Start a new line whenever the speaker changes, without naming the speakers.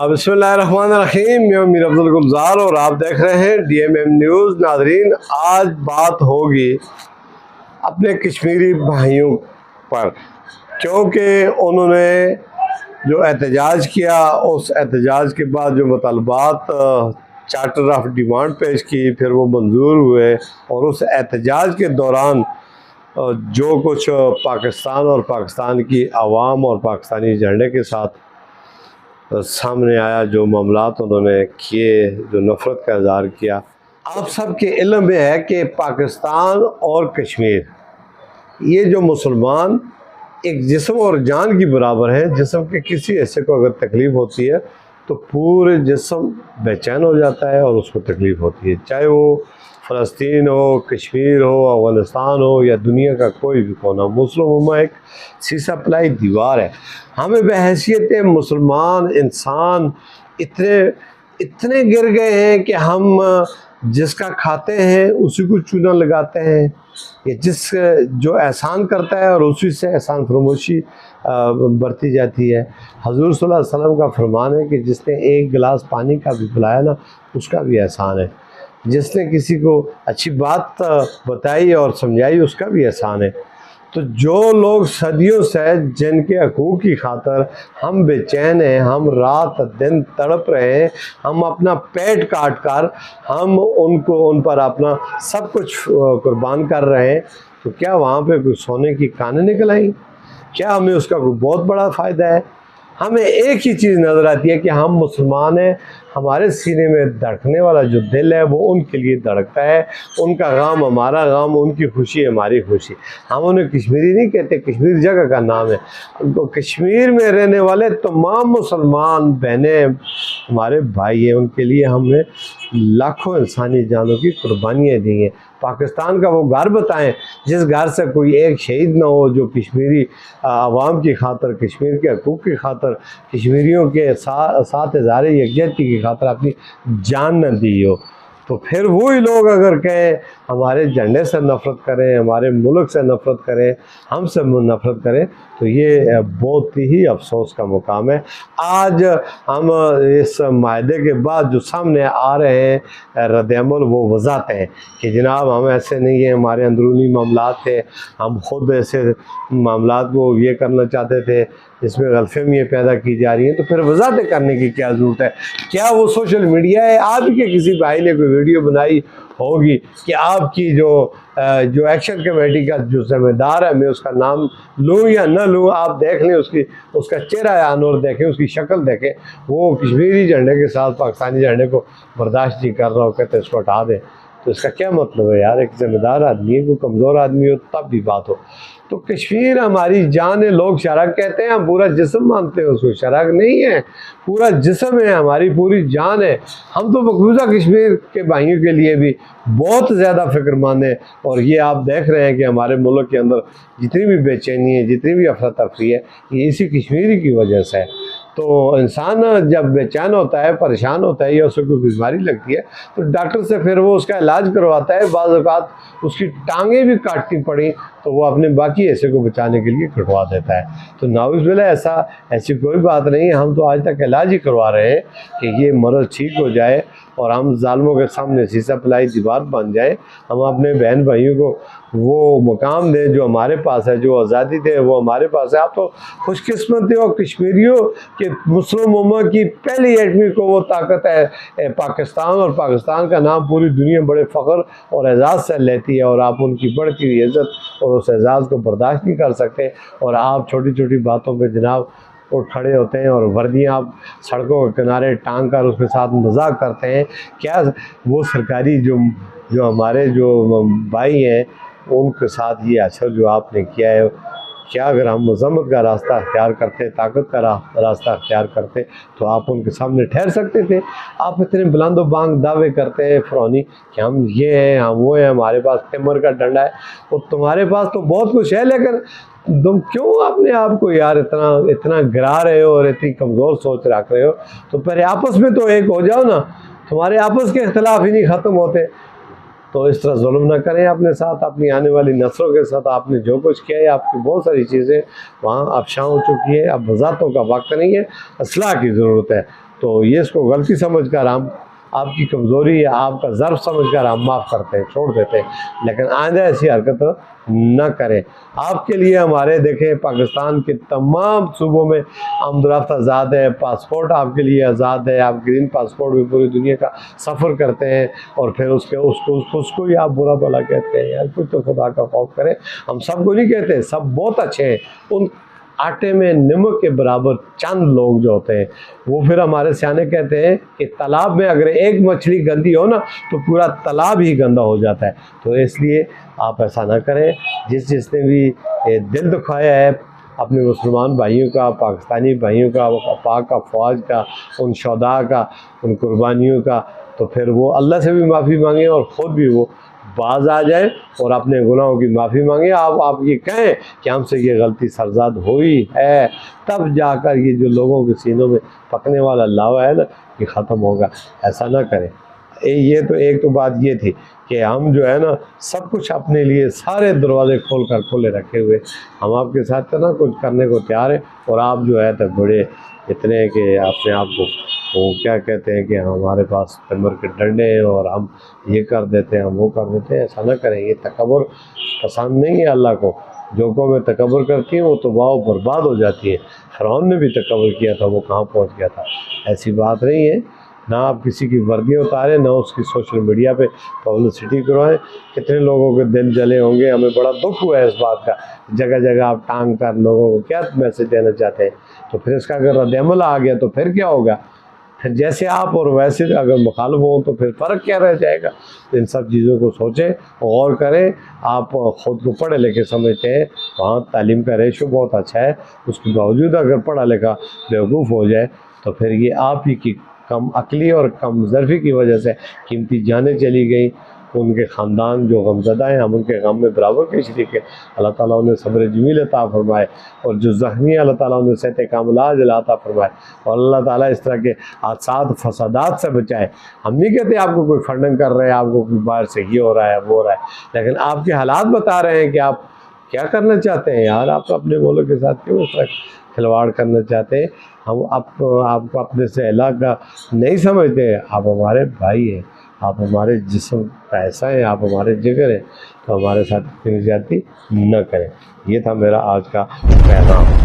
बिस्मिल्लाहिर्रहमानिर्रहीम। मैं मीर अफजल गुलजार और आप देख रहे हैं DMM न्यूज़। नाजरीन, आज बात होगी अपने कश्मीरी भाइयों पर, क्योंकि उन्होंने जो एहतजाज किया, उस एहतजाज के बाद जो मुतालबात चार्टर ऑफ डिमांड पेश की, फिर वो मंजूर हुए। और उस एहतजाज के दौरान जो कुछ पाकिस्तान और पाकिस्तान की आवाम और पाकिस्तानी झंडे के साथ सामने आया, जो मामलात उन्होंने किए, जो नफ़रत का इज़हार किया, आप सब के इल्म में है कि पाकिस्तान और कश्मीर, ये जो मुसलमान एक जिस्म और जान की बराबर हैं। जिस्म के किसी हिस्से को अगर तकलीफ़ होती है तो पूरे जिस्म बेचैन हो जाता है और उसको तकलीफ़ होती है, चाहे वो फ़लस्तीन हो, कश्मीर हो, अफ़गानिस्तान हो या दुनिया का कोई भी कोना। मुस्लिम उम्मा एक सीसा पलाई दीवार है। हमें बहैसियत मुसलमान इंसान इतने गिर गए हैं कि हम जिसका खाते हैं उसी को चूना लगाते हैं, ये जो एहसान करता है और उसी से एहसान फरमोशी बरती जाती है। हज़ूर सल्लल्लाहु अलैहि वसल्लम का फरमान है कि जिसने एक गिलास पानी का भी पिलाया ना, उसका भी एहसान है। जिसने किसी को अच्छी बात बताई और समझाई, उसका भी एहसान है। तो जो लोग सदियों से जिनके हकूक़ की खातर हम बेचैन हैं, हम रात दिन तड़प रहे हैं, हम अपना पेट काट कर हम उन पर अपना सब कुछ कुर्बान कर रहे हैं, तो क्या वहाँ पे कोई सोने की कानें निकल आई? क्या हमें उसका कोई बहुत बड़ा फ़ायदा है? हमें एक ही चीज़ नज़र आती है कि हम मुसलमान हैं, हमारे सीने में धड़कने वाला जो दिल है वो उनके लिए धड़कता है। उनका गम हमारा गम, उनकी खुशी हमारी खुशी। हम उन्हें कश्मीरी नहीं कहते, कश्मीर जगह का नाम है। तो कश्मीर में रहने वाले तमाम मुसलमान बहनें हमारे भाई हैं, उनके लिए हमने लाखों इंसानी जानों की कुर्बानियाँ दी हैं। पाकिस्तान का वो घर बताएं जिस घर से कोई एक शहीद ना हो, जो कश्मीरी आवाम की खातर, कश्मीर के हकूक़ की खातर, कश्मीरियों के साथ इज़हार यकजहती की खातर अपनी जान न दी हो। तो फिर वही लोग अगर कहें हमारे झंडे से नफ़रत करें, हमारे मुल्क से नफ़रत करें, हमसे नफ़रत करें, तो ये बहुत ही अफसोस का मुकाम है। आज हम इस माहदे के बाद जो सामने आ रहे हैं रद्द-ए-अमल, वो वज़ाहत हैं कि जनाब हम ऐसे नहीं हैं, हमारे अंदरूनी मामलात थे, हम ख़ुद ऐसे मामलात को ये करना चाहते थे, इसमें गलतफ़हमियाँ पैदा की जा रही हैं। तो फिर वज़ाहत करने की क्या ज़रूरत है? क्या वो सोशल मीडिया है? आपके किसी भाई ने कोई वीडियो बनाई होगी कि आपकी जो एक्शन कमेटी का जो ज़िम्मेदार है, मैं उसका नाम लूँ या न लूँ, आप देख लें, उसका चेहरा आनोर देखें, उसकी शक्ल देखें, वो कश्मीरी झंडे के साथ पाकिस्तानी झंडे को बर्दाश्त नहीं कर रहा हो, कहते इसको हटा दें। तो इसका क्या मतलब है यार? एक ज़िम्मेदार आदमी है, कोई कमज़ोर आदमी हो तब भी बात हो। तो कश्मीर हमारी जान है। लोग शराक कहते हैं, हम पूरा जिस्म मानते हैं उसको। शराक नहीं है, पूरा जिस्म है, हमारी पूरी जान है। हम तो मकबूजा कश्मीर के भाइयों के लिए भी बहुत ज़्यादा फ़िक्रमंद हैं। और ये आप देख रहे हैं कि हमारे मुल्क के अंदर जितनी भी बेचैनी है, जितनी भी अफरा तफरी है, ये इसी कश्मीरी की वजह से है। तो इंसान जब बेचैन होता है, परेशान होता है या उसे कोई बीमारी लगती है, तो डॉक्टर से फिर वो उसका इलाज करवाता है। बाज़ औक़ात उसकी टांगें भी काटनी पड़ी तो वो अपने बाकी हिस्से को बचाने के लिए कटवा देता है। तो नाउज़ुबिल्लाह, ऐसी कोई बात नहीं है। हम तो आज तक इलाज ही करवा रहे हैं कि ये मर्ज़ ठीक हो जाए और हम ज़ालिमों के सामने सीसा पलाई दीवार बन जाए। हम अपने बहन भाइयों को वो मुकाम दें जो हमारे पास है, जो आज़ादी थे वो हमारे पास है। आप तो खुशकिस्मत हो कश्मीरियों कि मुस्लिम उम्मा की पहली एटमी को वो ताकत है पाकिस्तान, और पाकिस्तान का नाम पूरी दुनिया बड़े फ़ख्र और एज़ाज़ से लेती है, और आप उनकी बढ़ती हुई इज़्ज़त और उस एज़ाज़ को बर्दाश्त नहीं कर सकते। और आप छोटी छोटी बातों पर जनाब उठ खड़े होते हैं और वर्दियाँ आप सड़कों के किनारे टांग कर उसके साथ मजाक करते हैं। क्या वो सरकारी जो हमारे जो भाई हैं उनके साथ ये असर जो आपने किया है, क्या अगर हम मज़म्मत का रास्ता अख्तियार करते, ताकत का रास्ता अख्तियार करते, तो आप उनके सामने ठहर सकते थे? आप इतने बुलंदो बांग दावे करते हैं फ़िरौनी कि हम ये हैं, हम वो हैं, हमारे पास तिमर का डंडा है। और तुम्हारे पास तो बहुत कुछ है, लेकिन तुम क्यों अपने आप को यार इतना गिरा रहे हो और इतनी कमज़ोर सोच रख रहे हो? तो पहले आपस में तो एक हो जाओ ना। तुम्हारे आपस के इख्तलाफ ही नहीं ख़त्म होते। तो इस तरह जुल्म ना करें अपने साथ, अपनी आने वाली नस्लों के साथ। आपने जो कुछ किया है, आपकी बहुत सारी चीज़ें वहाँ अफशां हो चुकी है। अब वज़ाहतों का वक्त नहीं है, असलाह की ज़रूरत है। تو یہ اس کو غلطی سمجھ کر ہم آپ کی کمزوری یا آپ کا ضرف سمجھ کر ہم معاف کرتے ہیں، چھوڑ دیتے ہیں، لیکن آئندہ ایسی حرکت نہ کریں۔ آپ کے لیے ہمارے دیکھیں پاکستان کے تمام صوبوں میں آمد و رفت آزاد ہے، پاسپورٹ آپ کے لیے آزاد ہے، آپ گرین پاسپورٹ میں پوری دنیا کا سفر کرتے ہیں، اور پھر اس کو ہی آپ برا بھلا کہتے ہیں۔ یار کچھ تو خدا کا خوف کریں، ہم سب کو نہیں کہتے، سب بہت اچھے ہیں، ان آٹے میں نمک کے برابر چند لوگ جو ہوتے ہیں وہ پھر ہمارے سیانے کہتے ہیں کہ تالاب میں اگر ایک مچھلی گندی ہو نا تو پورا تالاب ہی گندا ہو جاتا ہے۔ تو اس لیے آپ ایسا نہ کریں۔ جس نے بھی دل دکھایا ہے اپنے مسلمان بھائیوں کا، پاکستانی بھائیوں کا، پاک افواج کا، ان شہداء کا، ان قربانیوں کا، تو پھر وہ اللہ سے بھی معافی مانگیں اور خود بھی وہ باز آ جائے اور اپنے گناہوں کی معافی مانگیں۔ آپ یہ کہیں کہ ہم سے یہ غلطی سرزاد ہوئی ہے، تب جا کر یہ جو لوگوں کے سینوں میں پکنے والا لاوا ہے نا یہ ختم ہوگا۔ ایسا نہ کریں۔ یہ تو ایک تو بات یہ تھی کہ ہم جو ہے نا سب کچھ اپنے لیے سارے دروازے کھول کر کھولے رکھے ہوئے، ہم آپ کے ساتھ نا کچھ کرنے کو تیار ہیں، اور آپ جو ہے تو بڑے اتنے کہ اپنے آپ کو وہ کیا کہتے ہیں کہ ہمارے پاس تمر کے ڈنڈے ہیں اور ہم یہ کر دیتے ہیں، ہم وہ کر دیتے ہیں۔ ایسا نہ کریں، یہ تکبر پسند نہیں ہے اللہ کو۔ جو قومیں تکبر کرتی ہیں وہ تو تباہ و برباد ہو جاتی ہیں۔ فرعون نے بھی تکبر کیا تھا، وہ کہاں پہنچ گیا تھا۔ ایسی بات نہیں ہے، نہ آپ کسی کی وردیاں اتاریں، نہ اس کی سوشل میڈیا پہ پبلسٹی کروائیں۔ کتنے لوگوں کے دل جلے ہوں گے، ہمیں بڑا دکھ ہوا ہے اس بات کا۔ جگہ جگہ آپ ٹانگ کر لوگوں کو کیا میسج دینا چاہتے ہیں؟ تو پھر اس کا اگر رد عمل آ گیا تو پھر کیا ہوگا؟ پھر جیسے آپ اور ویسے اگر مخالف ہوں تو پھر فرق کیا رہ جائے گا؟ ان سب چیزوں کو سوچیں، غور کریں۔ آپ خود کو پڑھے لکھے سمجھتے ہیں، وہاں تعلیم کا ریشو بہت اچھا ہے، اس کے باوجود اگر پڑھا لکھا بیوقوف ہو جائے تو پھر یہ آپ ہی کی کم عقلی اور کم ظرفی کی وجہ سے قیمتی جانیں چلی گئیں۔ ان کے خاندان جو غمزدہ ہیں، ہم ان کے غم میں برابر کے شریک ہیں۔ اللہ تعالیٰ انہیں صبر جمیل عطا فرمائے، اور جو زخمی اللہ تعالیٰ انہیں صحت کاملہ عاجل عطا فرمائے، اور اللہ تعالیٰ اس طرح کے حادثات فسادات سے بچائے۔ ہم نہیں کہتے آپ کو کوئی فنڈنگ کر رہے ہیں، آپ کو کوئی باہر سے یہ ہو رہا ہے وہ ہو رہا ہے، لیکن آپ کے حالات بتا رہے ہیں کہ آپ کیا کرنا چاہتے ہیں۔ یار آپ اپنے ملک کے ساتھ کیوں اس طرح کھلواڑ کرنا چاہتے ہیں؟ ہم آپ کو اپنے سے الگ کا نہیں سمجھتے، آپ ہمارے بھائی ہیں، آپ ہمارے جسم کا حصہ ہیں، آپ ہمارے جگر ہیں، تو ہمارے ساتھ اتنی زیادتی نہ کریں۔ یہ تھا میرا آج کا پیغام۔